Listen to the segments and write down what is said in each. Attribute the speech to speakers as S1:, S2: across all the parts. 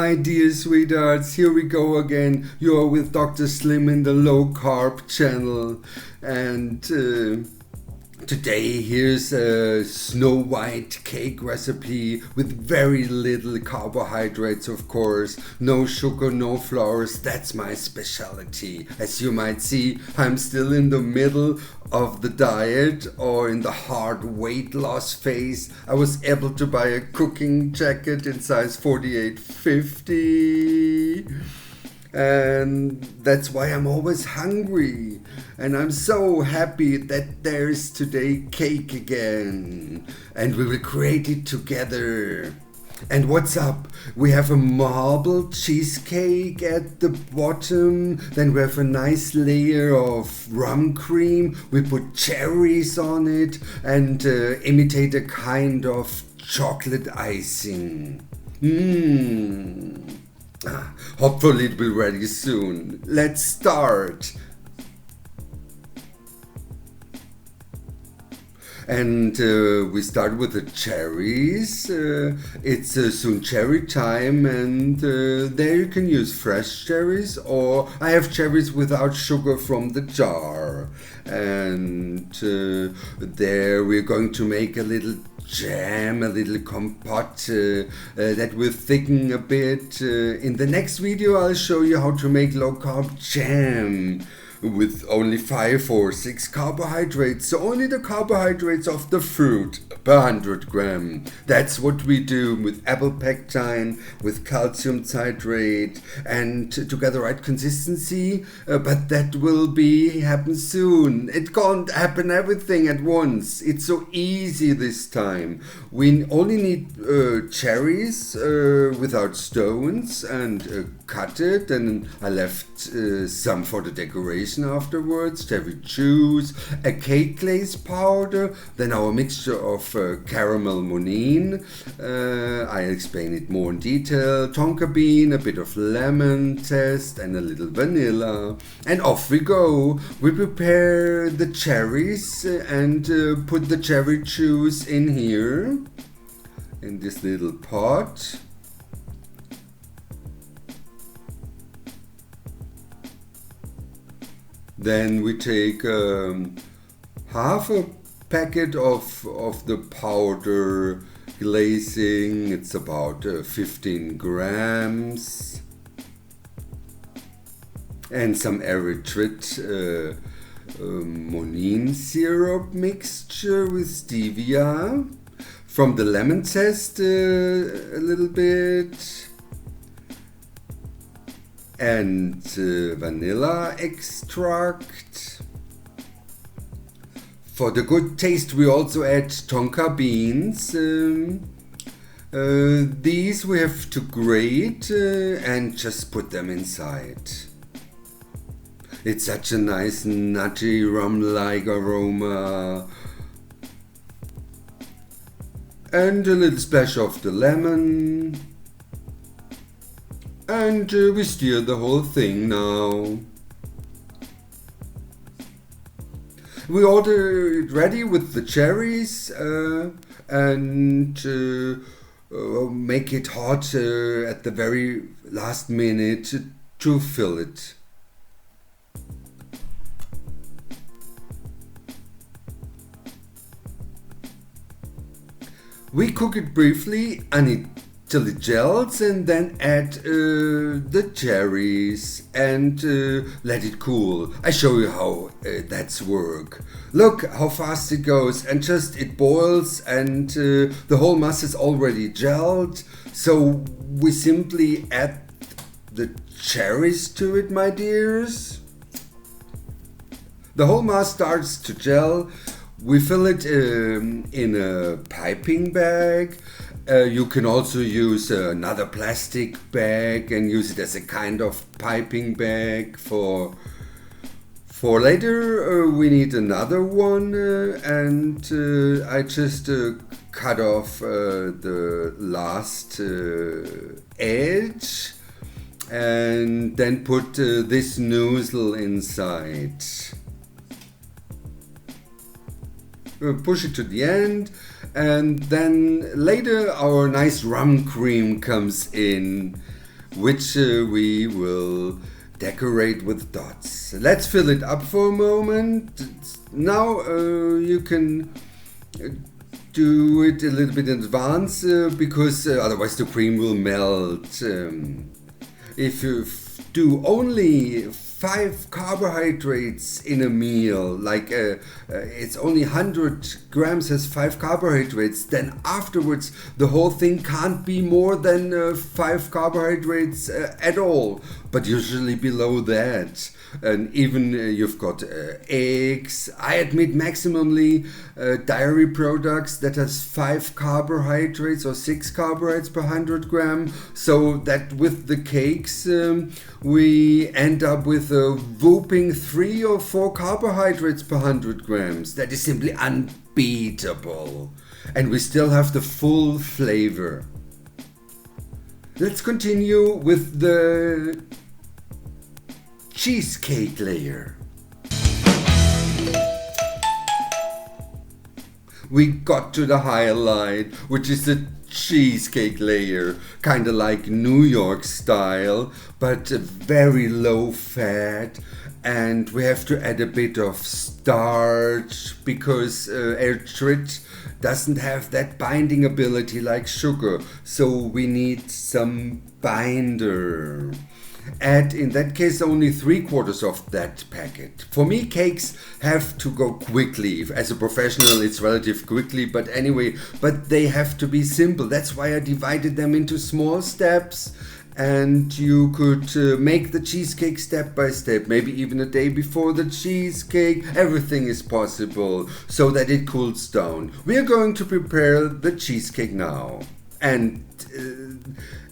S1: my dear sweethearts, here we go again. You're with Dr. Slim in the low carb channel, and today here's a snow white cake recipe with very little carbohydrates, of course. No sugar, no flours. That's my specialty. As you might see, I'm still in the middle of the diet or in the hard weight loss phase. I was able to buy a cooking jacket in size 48-50. And that's why I'm always hungry. And I'm so happy that there's today cake again. And we will create it together. And what's up? We have a marble cheesecake at the bottom. Then we have a nice layer of rum cream. We put cherries on it and imitate a kind of chocolate icing. Hopefully it will be ready soon. Let's start. And we start with the cherries. It's soon cherry time, and there you can use fresh cherries, or I have cherries without sugar from the jar. And there we're going to make a little jam, a little compote that will thicken a bit. In the next video I'll show you how to make low carb jam with only 5 or 6 carbohydrates, so only the carbohydrates of the fruit per 100 gram. That's what we do with apple pectin, with calcium citrate, and to get the right consistency, but that will happen soon. It can't happen everything at once. It's so easy this time. We only need cherries without stones, and cut it, and I left some for the decoration afterwards, cherry juice, a cake glaze powder, then our mixture of caramel monine, I explain it more in detail, tonka bean, a bit of lemon zest, and a little vanilla, and off we go. We prepare the cherries and put the cherry juice in here, in this little pot. Then we take half a packet of the powder glazing. It's about 15 grams. And some erythritol monine syrup mixture with stevia. From the lemon zest a little bit. And vanilla extract. For the good taste we also add tonka beans. These we have to grate and just put them inside. It's such a nice nutty rum-like aroma. And a little splash of the lemon. And we stir the whole thing now. We order it ready with the cherries and make it hot at the very last minute to fill it. We cook it briefly until it gels, and then add the cherries and let it cool. I show you how that's work. Look how fast it goes, and just it boils, and the whole mass is already gelled. So we simply add the cherries to it, my dears. The whole mass starts to gel. We fill it in a piping bag. You can also use another plastic bag and use it as a kind of piping bag for later. We need another one, and I just cut off the last edge and then put this nozzle inside. Push it to the end, and then later our nice rum cream comes in. which we will decorate with dots. Let's fill it up for a moment. Now you can do it a little bit in advance because otherwise the cream will melt. If you do only 5 carbohydrates in a meal, like it's only 100 grams has 5 carbohydrates, then afterwards the whole thing can't be more than 5 carbohydrates at all, but usually below that. And even you've got eggs. I admit maximally dairy products that has 5 carbohydrates or 6 carbohydrates per 100 gram, so that with the cakes we end up with a whooping 3 or 4 carbohydrates per 100 grams. That is simply unbeatable, and we still have the full flavor. Let's continue with the cheesecake layer. We got to the highlight, which is the cheesecake layer, kind of like New York style, but very low fat. And we have to add a bit of starch because erythritol doesn't have that binding ability like sugar, so we need some binder. Add in that case only 3/4 of that packet. For me, cakes have to go quickly. As a professional, it's relative quickly, but anyway, but they have to be simple. That's why I divided them into small steps. And you could make the cheesecake step by step, maybe even a day before the cheesecake. Everything is possible so that it cools down. We are going to prepare the cheesecake now. And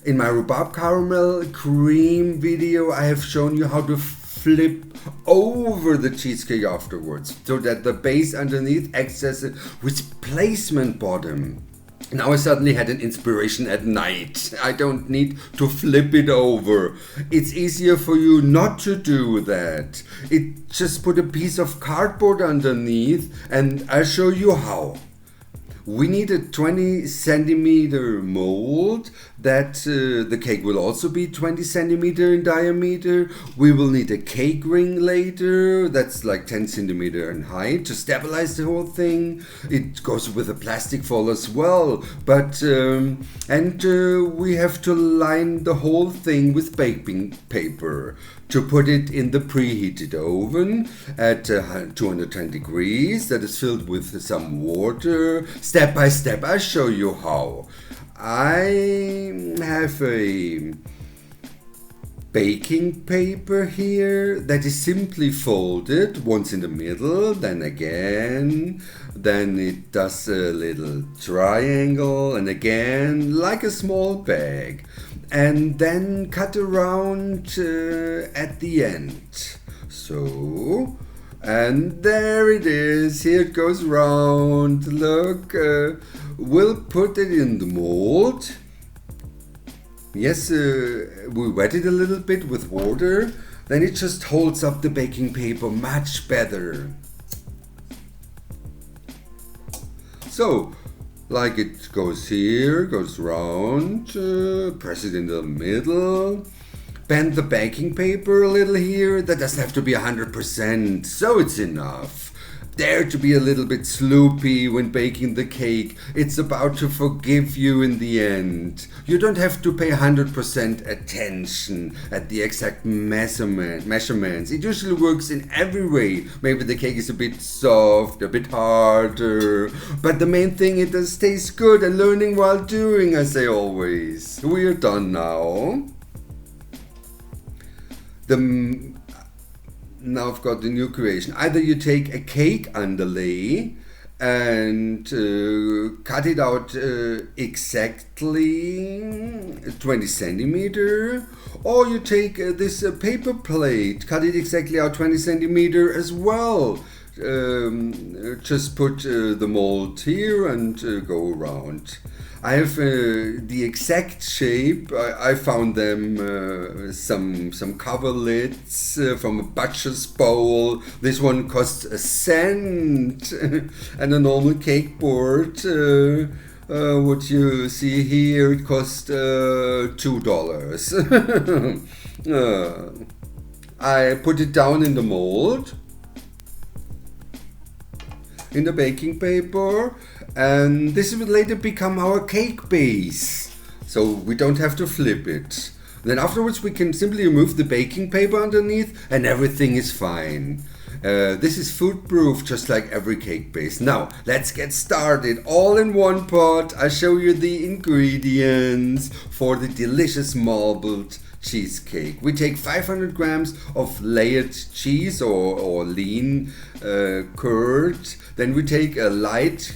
S1: in my rhubarb caramel cream video, I have shown you how to flip over the cheesecake afterwards so that the base underneath acts as a replacement bottom. Now I suddenly had an inspiration at night. I don't need to flip it over. It's easier for you not to do that. Just put a piece of cardboard underneath and I'll show you how. We need a 20 centimeter mold that the cake will also be 20 centimeter in diameter. We will need a cake ring later that's like 10 centimeter in height to stabilize the whole thing. It goes with a plastic foil as well, but we have to line the whole thing with baking paper to put it in the preheated oven at 210 degrees that is filled with some water. Step by step, I'll show you how. I have a baking paper here that is simply folded once in the middle, then again, then it does a little triangle and again like a small bag, and then cut around at the end. So, and there it is, here it goes round. Look, we'll put it in the mold. Yes, we wet it a little bit with water, then it just holds up the baking paper much better. So, like it goes here, goes round, press it in the middle, bend the baking paper a little here. That doesn't have to be 100%, so it's enough. Dare to be a little bit sloopy when baking the cake. It's about to forgive you in the end. You don't have to pay 100% attention at the exact measurements. It usually works in every way. Maybe the cake is a bit soft, a bit harder, but the main thing, it does taste good, and learning while doing, I say always. We are done now. Now I've got the new creation. Either you take a cake underlay and cut it out exactly 20 centimeter, or you take this paper plate, cut it exactly out 20 centimeter as well. Just put the mold here and go around. I have the exact shape. I found them some cover lids from a butcher's bowl. This one costs a cent, and a normal cake board What you see here, it cost $2. I put it down in the mold, in the baking paper, and this will later become our cake base, so we don't have to flip it. Then afterwards we can simply remove the baking paper underneath and everything is fine. This is food proof, just like every cake base. Now let's get started. All in one pot, I show you the ingredients for the delicious marbled cheesecake. We take 500 grams of layered cheese or lean curd. Then we take a light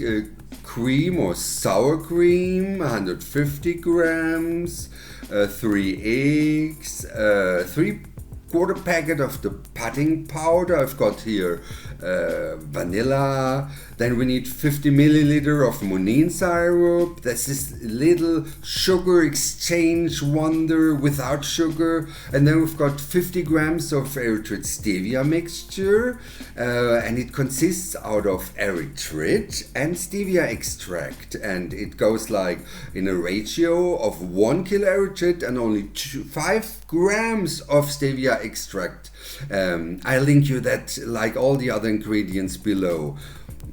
S1: cream or sour cream, 150 grams, 3 eggs, 3/4 packet of the pudding powder. I've got here vanilla. Then we need 50 milliliter of Monin syrup. That's this little sugar exchange wonder without sugar. And then we've got 50 grams of erythritol stevia mixture. And it consists out of erythrit and stevia extract. And it goes like in a ratio of 1 kilo erythrit and only 5 grams of stevia extract. I'll link you that like all the other ingredients below.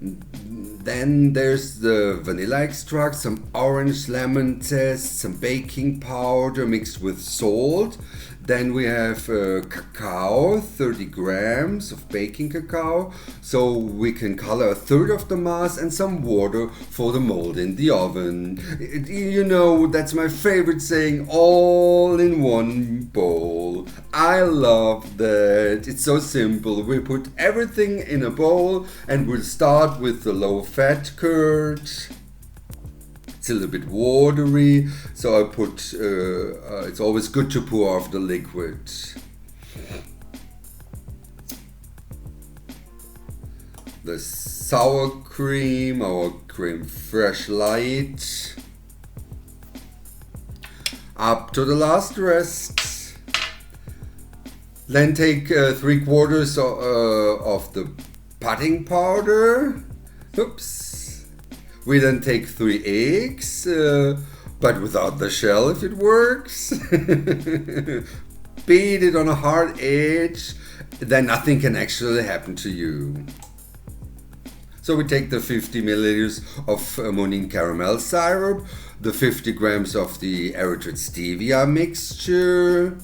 S1: Then there's the vanilla extract, some orange lemon zest, some baking powder mixed with salt. Then we have cacao, 30 grams of baking cacao, so we can color 1/3 of the mass, and some water for the mold in the oven. You know, that's my favorite saying, all in one bowl. I love that. It's so simple. We put everything in a bowl and we'll start with the low-fat curd. It's a little bit watery, so I put, it's always good to pour off the liquid. The sour cream, our creme fraiche light. Up to the last rest. Then take 3/4 of the pudding powder. Oops. We then take 3 eggs, but without the shell if it works. Beat it on a hard edge, then nothing can actually happen to you. So we take the 50 milliliters of Monin caramel syrup, the 50 grams of the erythrit stevia mixture.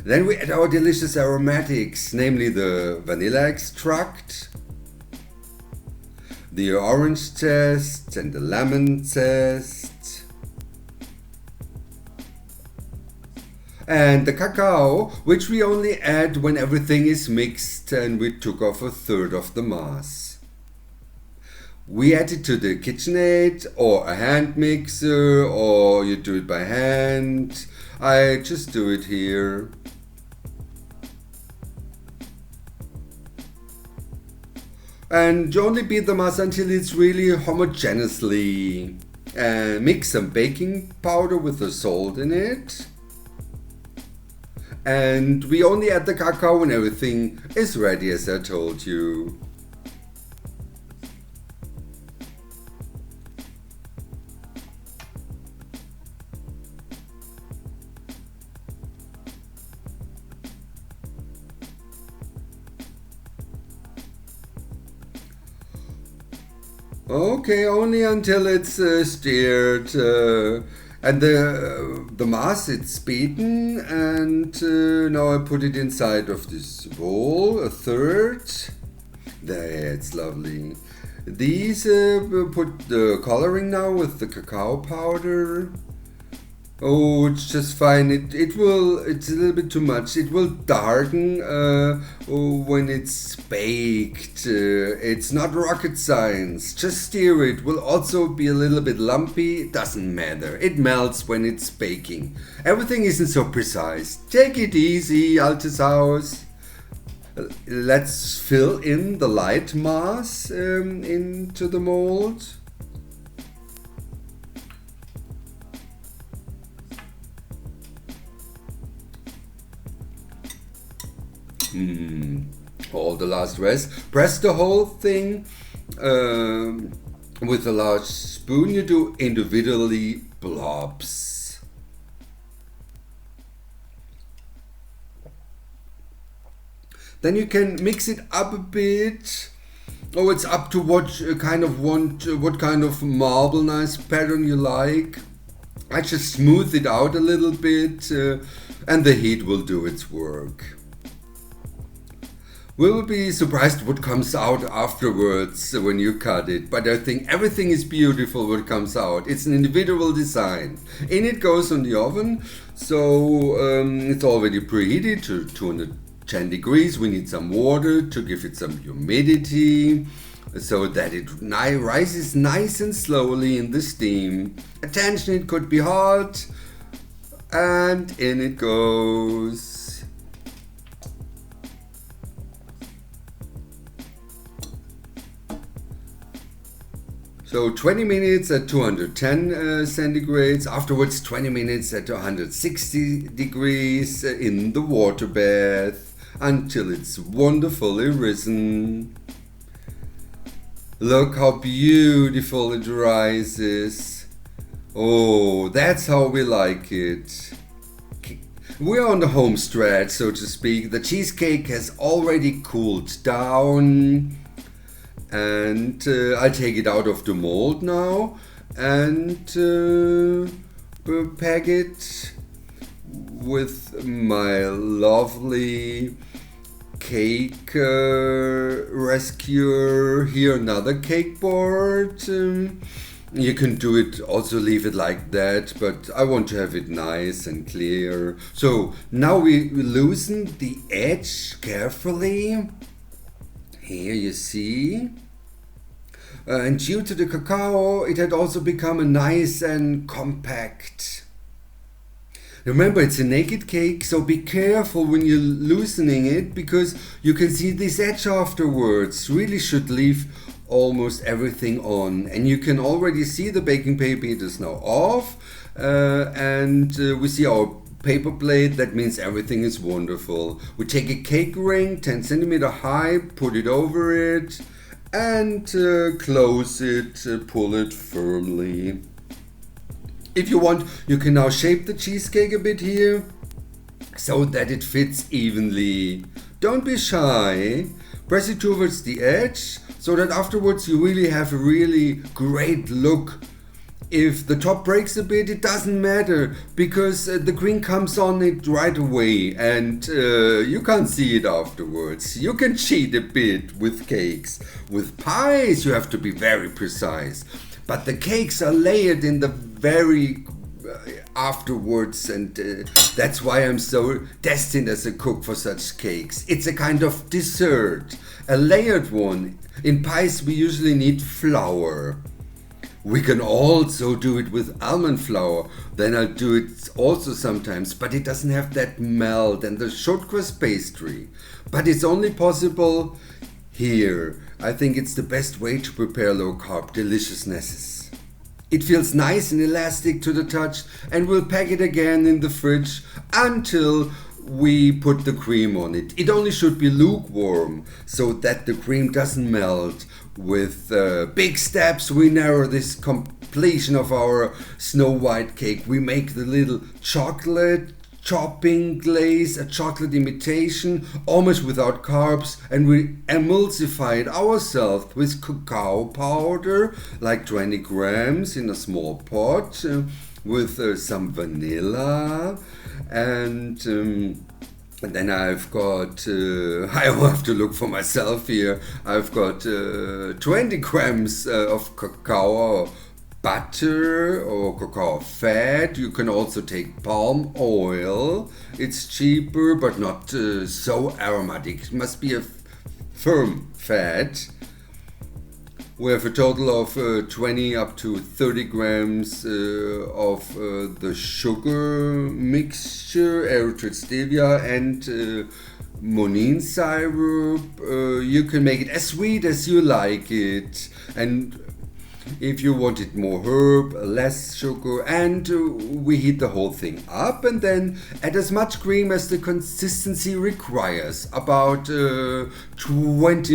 S1: Then we add our delicious aromatics, namely the vanilla extract, the orange zest and the lemon zest, and the cacao, which we only add when everything is mixed and we took off 1/3 of the mass. We add it to the KitchenAid or a hand mixer, or you do it by hand. I just do it here. And you only beat the mass until it's really homogeneously. Mix some baking powder with the salt in it. And we only add the cacao when everything is ready, as I told you. Okay, only until it's stirred, and the mass, it's beaten, and now I put it inside of this bowl, 1/3. There, it's lovely. These put the coloring now with the cacao powder. Oh, it's just fine. It will, it's a little bit too much. It will darken when it's baked. It's not rocket science. Just stir it. Will also be a little bit lumpy. It doesn't matter. It melts when it's baking. Everything isn't so precise. Take it easy, Altes Haus. Let's fill in the light mass into the mold. All the last rest. Press the whole thing With a large spoon, you do individually blobs. Then you can mix it up a bit. Oh, it's up to what kind of marble nice pattern you like. I just smooth it out a little bit, and the heat will do its work. We will be surprised what comes out afterwards when you cut it, but I think everything is beautiful what comes out. It's an individual design. In it goes on the oven, so it's already preheated to 210 degrees. We need some water to give it some humidity so that it rises nice and slowly in the steam. Attention, it could be hot, and in it goes. So 20 minutes at 210 centigrades, afterwards 20 minutes at 160 degrees in the water bath until it's wonderfully risen. Look how beautiful it rises. Oh, that's how we like it. We're on the home stretch, so to speak. The cheesecake has already cooled down. And I take it out of the mold now and pack it with my lovely cake rescuer. Here another cake board. You can do it, also leave it like that, but I want to have it nice and clear. So now we loosen the edge carefully. Here you see. And due to the cacao, it had also become nice and compact. Remember, it's a naked cake, so be careful when you're loosening it, because you can see this edge afterwards. Really should leave almost everything on. And you can already see the baking paper is now off. And we see our paper plate. That means everything is wonderful. We take a cake ring, 10 centimeter high, put it over it, and close it, pull it firmly. If you want, you can now shape the cheesecake a bit here so that it fits evenly. Don't be shy. Press it towards the edge so that afterwards you really have a really great look. If the top breaks a bit, it doesn't matter, because the cream comes on it right away and you can't see it afterwards. You can cheat a bit with cakes. With pies you have to be very precise. But the cakes are layered in the very afterwards, and that's why I'm so destined as a cook for such cakes. It's a kind of dessert, a layered one. In pies we usually need flour. We can also do it with almond flour. Then I'll do it also sometimes, but it doesn't have that melt and the short crust pastry. But it's only possible here. I think it's the best way to prepare low carb deliciousnesses. It feels nice and elastic to the touch, and we'll pack it again in the fridge until we put the cream on it. It only should be lukewarm so that the cream doesn't melt. With big steps we narrow this completion of our snow white cake. We make the little chocolate chopping glaze, a chocolate imitation, almost without carbs, and we emulsify it ourselves with cacao powder, like 20 grams in a small pot, with some vanilla, and then I've got, I have to look for myself here, I've got 20 grams of cacao butter or cacao fat. You can also take palm oil. It's cheaper but not so aromatic. It must be a firm fat. We have a total of 20 up to 30 grams of the sugar mixture, erythritol, stevia, and monine syrup. You can make it as sweet as you like it, and If you wanted more herb, less sugar, and we heat the whole thing up and then add as much cream as the consistency requires, about 20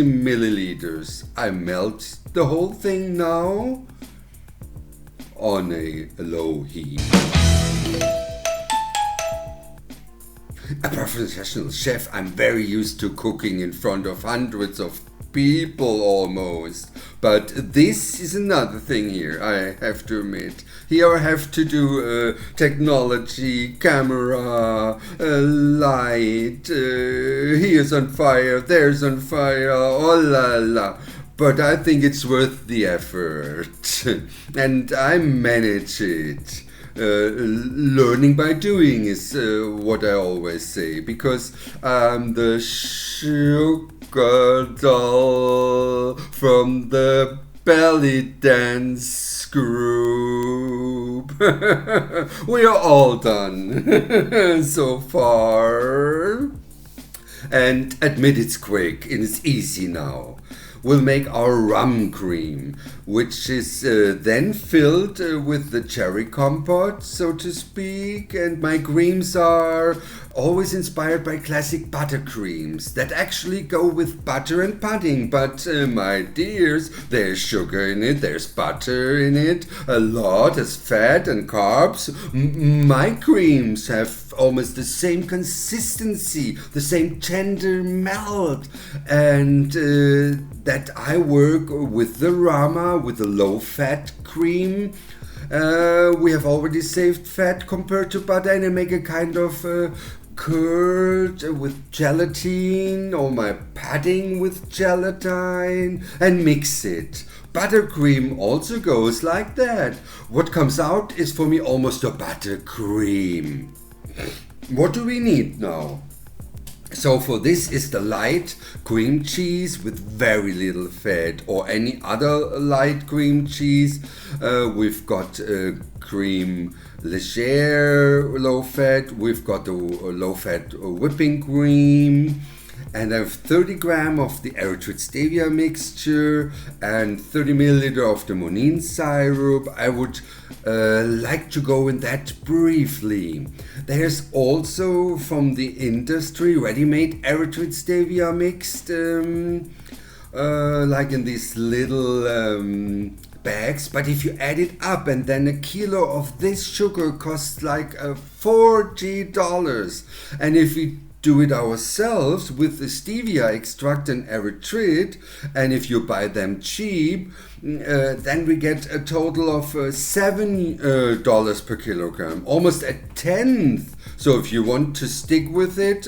S1: milliliters. I melt the whole thing now on a low heat. A professional chef, I'm very used to cooking in front of hundreds of people almost. But this is another thing here, I have to admit. Here I have to do technology, camera, light, here's on fire, there's on fire, oh la la. But I think it's worth the effort. And I manage it. Learning by doing is what I always say, because I'm the sugar doll from the belly dance group. We are all done so far. And admit it's quick and it's easy now. We'll make our rum cream, which is then filled with the cherry compote, so to speak. And my creams are always inspired by classic butter creams that actually go with butter and pudding. But my dears, there's sugar in it, there's butter in it, a lot, there's fat and carbs. My creams have almost the same consistency, the same tender melt, and that I work with the Rama, with the low-fat cream. We have already saved fat compared to butter, and I make a kind of curd with gelatin, or my pudding with gelatin, and mix it. Buttercream also goes like that. What comes out is for me almost a buttercream. What do we need now? So for this is the light cream cheese with very little fat, or any other light cream cheese. We've got cream légère, low fat. We've got the low fat whipping cream. And I have 30 grams of the erythritol stevia mixture and 30 milliliters of the monine syrup. I would like to go in that briefly. There's also from the industry ready-made erythritol stevia mixed, like in these little bags. But if you add it up, and then a kilo of this sugar costs like $40. And if we do it ourselves with the stevia extract and erythrit, and if you buy them cheap, then we get a total of $7 per kilogram, almost a tenth. So if you want to stick with it,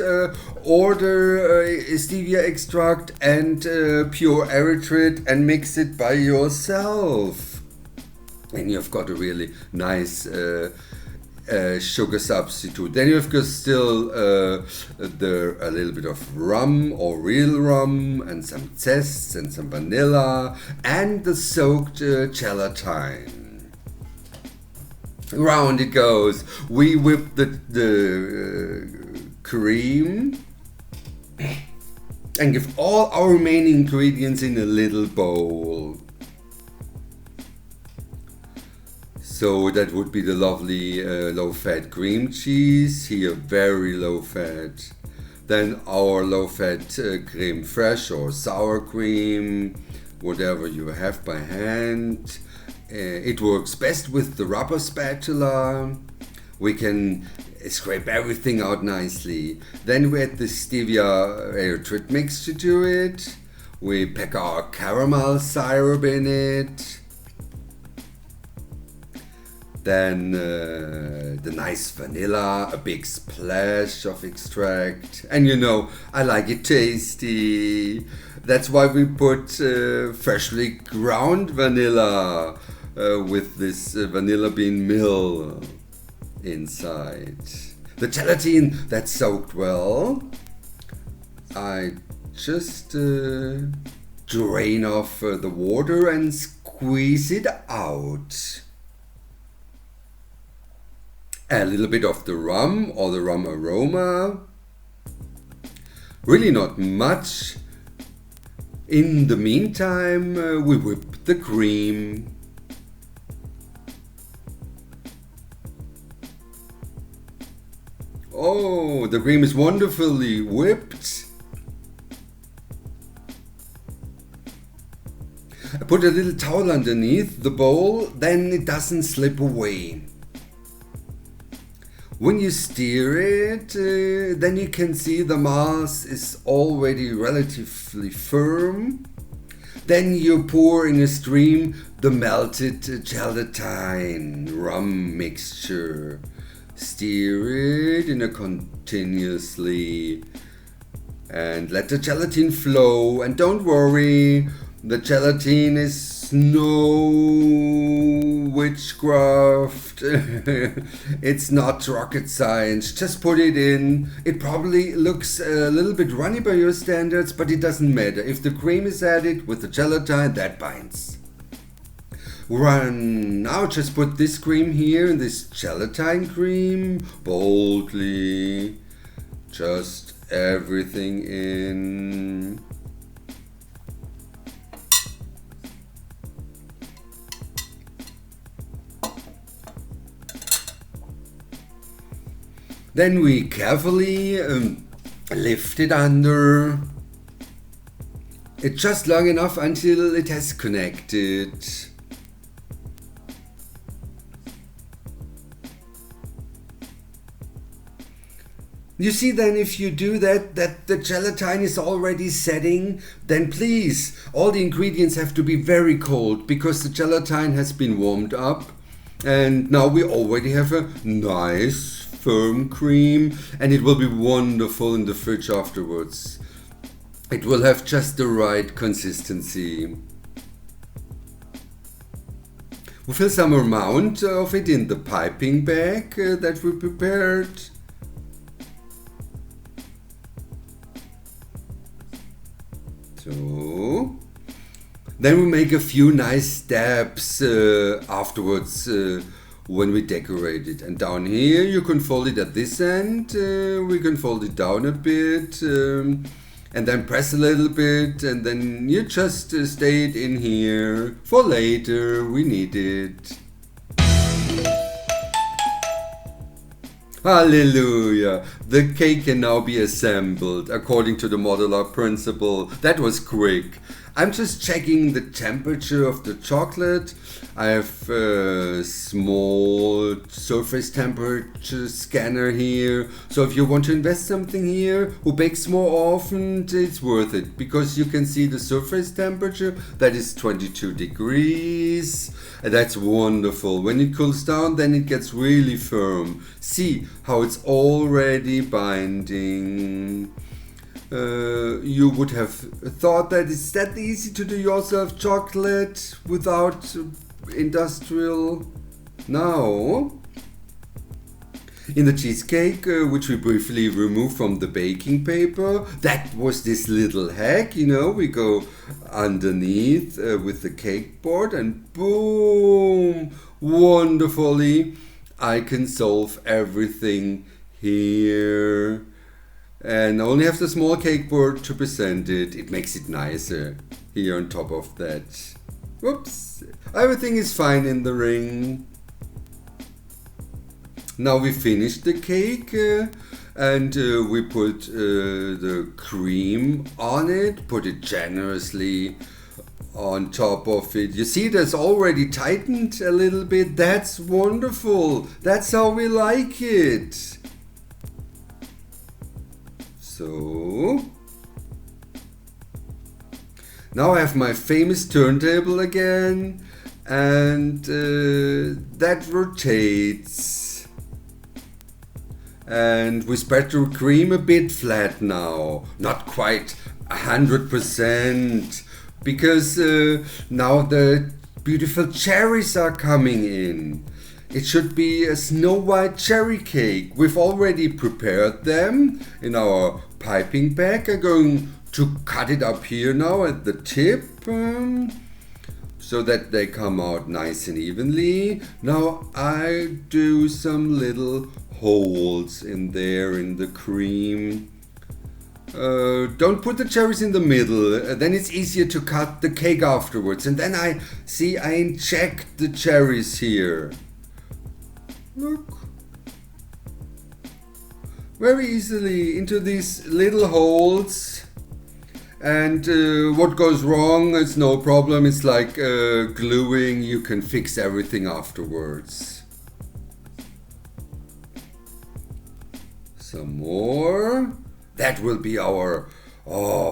S1: order stevia extract and pure erythrit and mix it by yourself, and you've got a really nice sugar substitute. Then you've got still a little bit of rum or real rum, and some zest and some vanilla, and the soaked gelatin. Round it goes. We whip the cream and give all our remaining ingredients in a little bowl. So that would be the lovely low-fat cream cheese, here very low-fat. Then our low-fat creme fraiche or sour cream, whatever you have by hand. It works best with the rubber spatula. We can scrape everything out nicely. Then we add the stevia erythrit mixture to it. We pack our caramel syrup in it. Then the nice vanilla, a big splash of extract. And you know, I like it tasty. That's why we put freshly ground vanilla with this vanilla bean mill inside. The gelatin that's soaked well, I just drain off the water and squeeze it out. A little bit of the rum or the rum aroma. Really not much. In the meantime, we whip the cream. Oh, the cream is wonderfully whipped. I put a little towel underneath the bowl, then it doesn't slip away. When you stir it, then you can see the mass is already relatively firm. Then you pour in a stream the melted gelatin rum mixture. Stir it in a continuously and let the gelatin flow, and don't worry, the gelatin is no witchcraft. It's not rocket science. Just put it in. It probably looks a little bit runny by your standards, but it doesn't matter. If the cream is added with the gelatin, that binds. Now just put this cream here, this gelatin cream, boldly. Just everything in. Then we carefully lift it under. It's just long enough until it has connected. You see then, if you do that the gelatin is already setting, then please, all the ingredients have to be very cold because the gelatin has been warmed up. And now we already have a nice firm cream, and it will be wonderful in the fridge afterwards. It will have just the right consistency. We fill some amount of it in the piping bag that we prepared. So then we make a few nice steps afterwards when we decorate it. And down here you can fold it at this end, we can fold it down a bit and then press a little bit, and then you just stay it in here for later, we need it. Hallelujah! The cake can now be assembled according to the modular principle. That was quick. I'm just checking the temperature of the chocolate. I have a small surface temperature scanner here. So if you want to invest something here, who bakes more often, it's worth it. Because you can see the surface temperature, that is 22 degrees. And that's wonderful. When it cools down, then it gets really firm. See how it's already binding. You would have thought that it's that easy to do yourself chocolate without industrial. Now, in the cheesecake, which we briefly removed from the baking paper, that was this little hack, you know, we go underneath with the cake board and boom, wonderfully, I can solve everything here. And only have the small cake board to present it. It makes it nicer here on top of that. Whoops! Everything is fine in the ring. Now we finished the cake and we put the cream on it. Put it generously on top of it. You see, that's already tightened a little bit. That's wonderful. That's how we like it. So, now I have my famous turntable again, and that rotates. And we spread the cream a bit flat now, not quite 100%, because now the beautiful cherries are coming in. It should be a snow white cherry cake. We've already prepared them in our piping bag. I'm going to cut it up here now at the tip so that they come out nice and evenly. Now I do some little holes in there in the cream. Don't put the cherries in the middle, then it's easier to cut the cake afterwards. And then I inject the cherries here. Look. very easily into these little holes. And what goes wrong, it's no problem. It's like gluing. You can fix everything afterwards. Some more. That will be our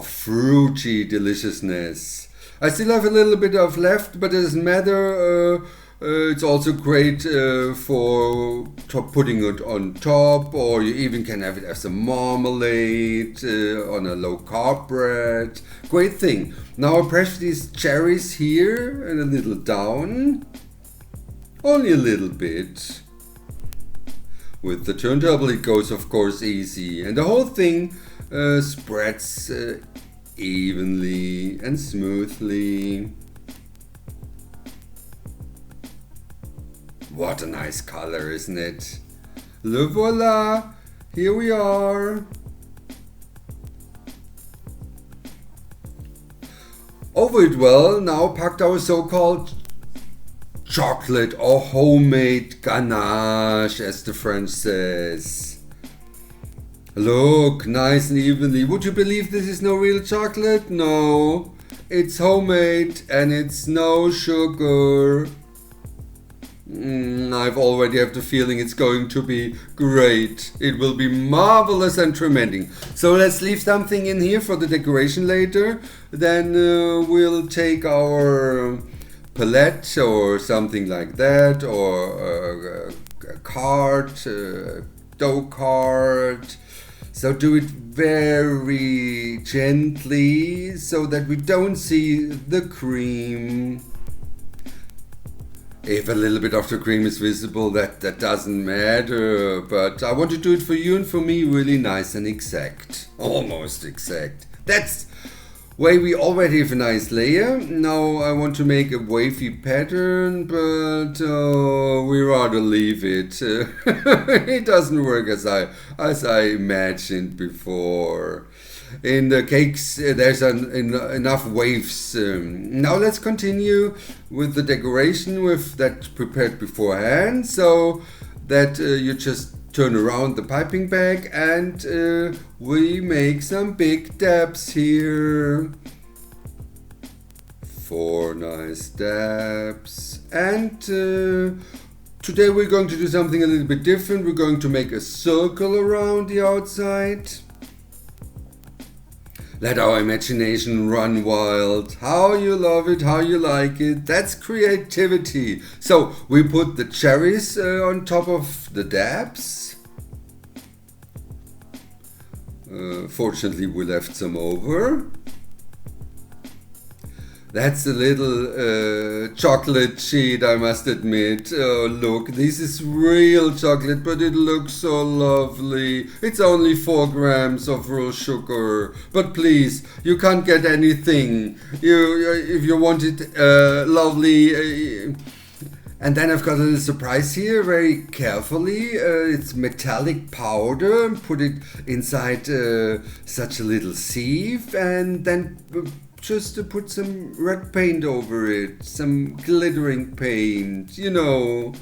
S1: fruity deliciousness. I still have a little bit of left, but it doesn't matter. It's also great for putting it on top, or you even can have it as a marmalade on a low carb bread. Great thing. Now I press these cherries here and a little down, only a little bit. With the turntable it goes of course easy, and the whole thing spreads evenly and smoothly. What a nice color, isn't it? Le voila! Here we are! Over it well, now packed our so-called chocolate or homemade ganache, as the French says. Look, nice and evenly. Would you believe this is no real chocolate? No, it's homemade and it's no sugar. I've already have the feeling it's going to be great. It will be marvelous and tremendous. So let's leave something in here for the decoration later. Then we'll take our palette or something like that, or a card, dough card. So do it very gently so that we don't see the cream. If a little bit of the cream is visible, that doesn't matter, but I want to do it for you and for me really nice and exact. Almost exact. That's way we already have a nice layer. Now I want to make a wavy pattern, but we rather leave it. It doesn't work as I imagined before. In the cakes there's enough waves. Now let's continue with the decoration with that prepared beforehand, so that you just turn around the piping bag and we make some big dabs here. 4 nice dabs. And today we're going to do something a little bit different. We're going to make a circle around the outside. Let our imagination run wild. How you love it, how you like it. That's creativity. So we put the cherries on top of the dabs. Fortunately we left some over. That's a little chocolate sheet, I must admit. Oh, look, this is real chocolate, but it looks so lovely. It's only 4 grams of real sugar. But please, you can't get anything. If you want it lovely. And then I've got a little surprise here, very carefully. It's metallic powder. Put it inside such a little sieve, and then just to put some red paint over it, some glittering paint. You know,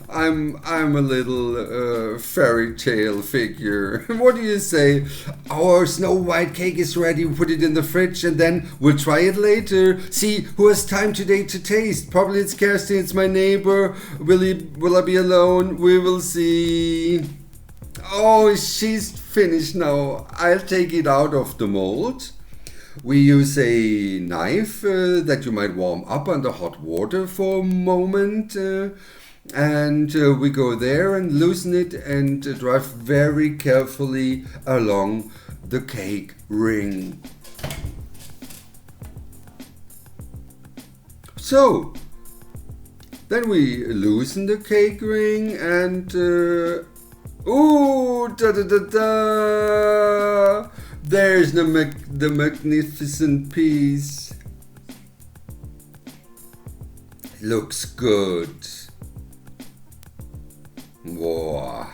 S1: I'm a little fairy tale figure. What do you say? Our Snow White cake is ready. We put it in the fridge and then we'll try it later. See who has time today to taste. Probably it's Kerstin, it's my neighbor. Will I be alone? We will see. Oh, she's finished now. I'll take it out of the mold. We use a knife that you might warm up under hot water for a moment, and we go there and loosen it and drive very carefully along the cake ring. So then we loosen the cake ring and ooh, da da da da! There's the magnificent piece. Looks good. Wow.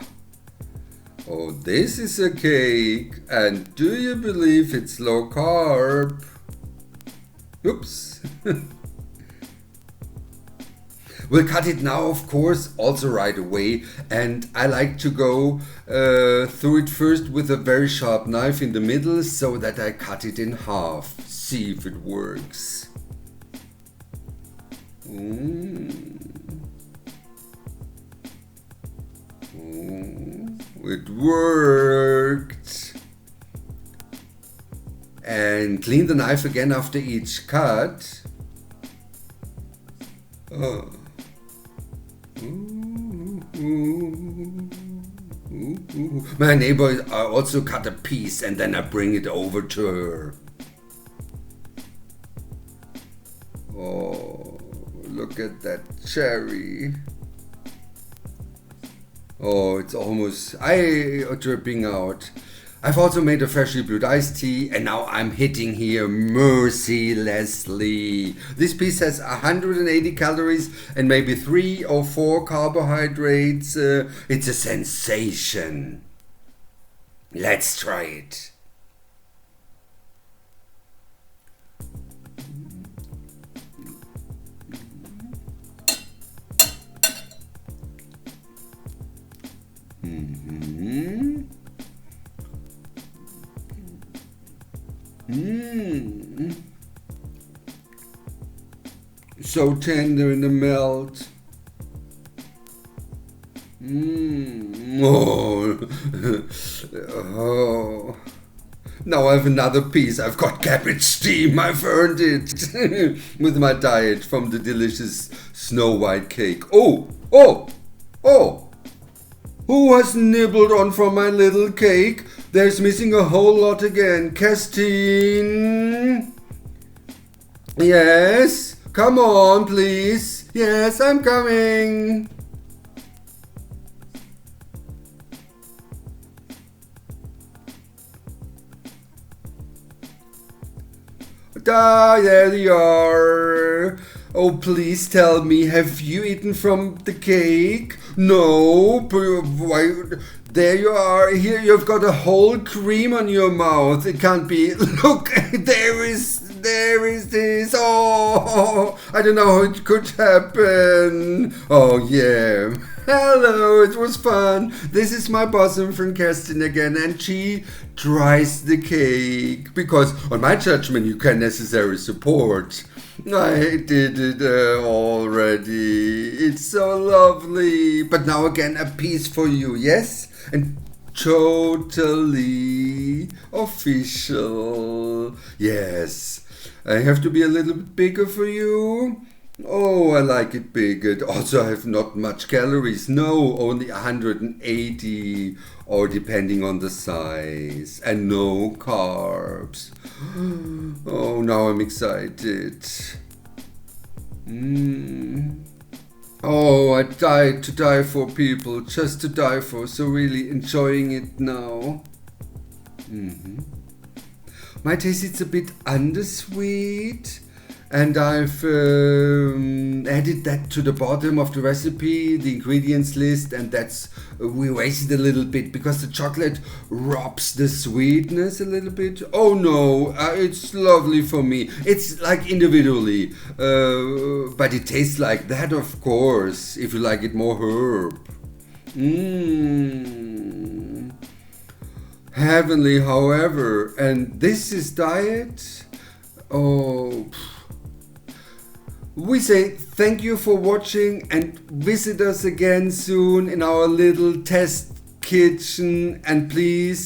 S1: Oh, this is a cake. And do you believe it's low carb? Oops. We'll cut it now, of course, also right away. And I like to go through it first with a very sharp knife in the middle so that I cut it in half. See if it works. It worked. And clean the knife again after each cut. Oh. My neighbor also cut a piece and then I bring it over to her. Oh, look at that cherry. Oh, it's almost dripping out. I've also made a freshly brewed iced tea and now I'm hitting here mercilessly. This piece has 180 calories and maybe 3 or 4 carbohydrates. It's a sensation. Let's try it. So tender in the melt. Oh. Now I have another piece. I've got cabbage steam. I've earned it with my diet from the delicious snow white cake. Oh. Who has nibbled on from my little cake? There's missing a whole lot again. Kerstin? Yes? Come on, please. Yes, I'm coming. There you are. Oh, please tell me, have you eaten from the cake? No, why? There you are. Here you've got a whole cream on your mouth. It can't be. Look, there is this. Oh, I don't know how it could happen. Oh, yeah. Hello, it was fun. This is my bosom friend Kerstin again, and she tries the cake because on my judgment you can necessarily support. I did it already. It's so lovely. But now again a piece for you, yes? And totally official. Yes. I have to be a little bit bigger for you. Oh, I like it bigger. Also, I have not much calories. No, only 180 or depending on the size. And no carbs. Oh, now I'm excited. Oh, I died to die for people. Just to die for. So really enjoying it now. My taste is a bit undersweet. And I've added that to the bottom of the recipe, the ingredients list, and we wasted a little bit because the chocolate robs the sweetness a little bit. Oh no, it's lovely for me. It's like individually, but it tastes like that, of course, if you like it more herb. Heavenly, however, and this is diet. Oh. We say thank you for watching and visit us again soon in our little test kitchen and please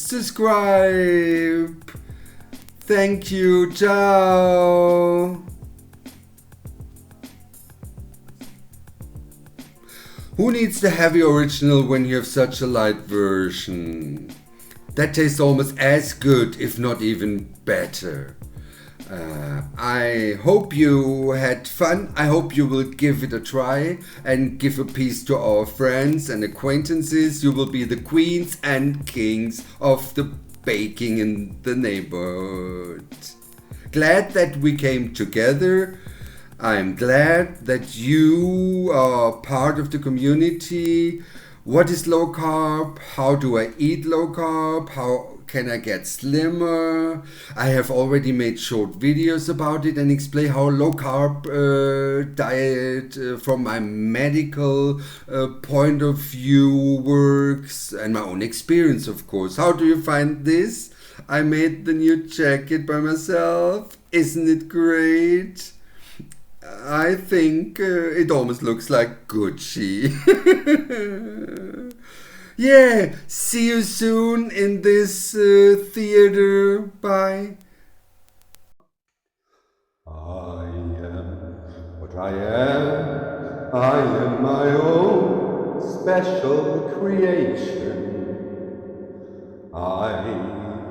S1: subscribe. Thank you. Ciao. Who needs the heavy original when you have such a light version? That tastes almost as good, if not even better. I hope you had fun. I hope you will give it a try and give a piece to our friends and acquaintances. You will be the queens and kings of the baking in the neighborhood. Glad that we came together. I'm glad that you are part of the community. What is low carb? How do I eat low carb? How can I get slimmer? I have already made short videos about it and explain how low carb diet from my medical point of view works and my own experience, of course. How do you find this? I made the new jacket by myself. Isn't it great? I think it almost looks like Gucci. Yeah, see you soon in this theater. Bye.
S2: I am what I am. I am my own special creation. I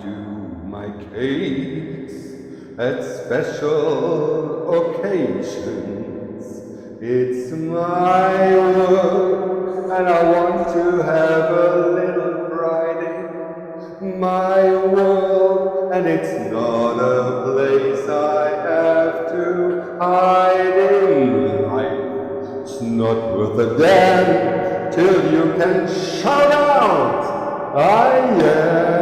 S2: do my cakes at special occasions. It's my world, and I want to have a little pride in my world. And it's not a place I have to hide in life. It's not worth a damn till you can shout out, I am.